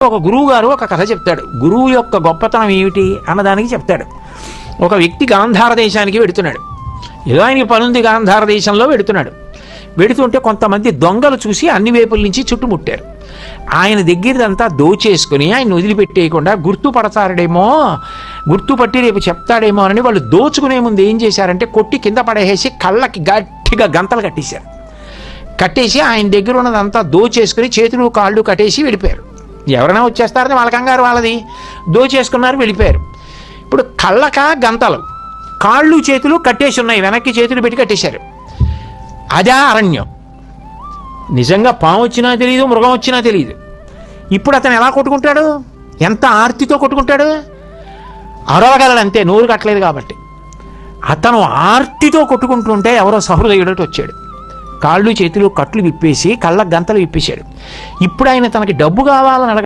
ఒక గురువు గారు ఒక కథ చెప్తాడు. గురువు యొక్క గొప్పతనం ఏమిటి అన్నదానికి చెప్తాడు. ఒక వ్యక్తి గాంధార దేశానికి వెడుతున్నాడు. ఏదో ఆయనకి పనుంది, గాంధార దేశంలో వెడుతున్నాడు. వెడుతుంటే కొంతమంది దొంగలు చూసి అన్ని వైపుల నుంచి చుట్టుముట్టారు. ఆయన దగ్గరదంతా దోచేసుకుని ఆయన వదిలిపెట్టేయకుండా గుర్తుపట్టి రేపు చెప్తాడేమో అని వాళ్ళు దోచుకునే ముందు ఏం చేశారంటే కొట్టి కింద పడేసి కళ్ళకి గట్టిగా గంతలు కట్టేశారు. కట్టేసి ఆయన దగ్గర ఉన్నదంతా దోచేసుకుని చేతులు కాళ్ళు కట్టేసి వెళ్ళిపోయారు. ఎవరైనా వచ్చేస్తారని వాళ్ళ కంగారు వాళ్ళది. దోచేసుకున్నారు, వెళ్ళిపోయారు. ఇప్పుడు కళ్ళక గంతలు, కాళ్ళు చేతులు కట్టేసి ఉన్నాయి, వెనక్కి చేతులు పెట్టి కట్టేశారు. అదే అరణ్యం. నిజంగా పాము వచ్చినా తెలియదు, మృగం వచ్చినా తెలియదు. ఇప్పుడు అతను ఎలా కొట్టుకుంటాడు? ఎంత ఆర్తితో కొట్టుకుంటాడు? అరవగలడు అంతే, నోరు కట్టలేదు కాబట్టి. అతను ఆర్తితో కొట్టుకుంటుంటే ఎవరో సహృదయుడు వచ్చాడు. కాళ్ళు చేతులు కట్లు విప్పేసి కళ్ళ గంతలు విప్పేశాడు. ఇప్పుడు ఆయన తనకి డబ్బు కావాలని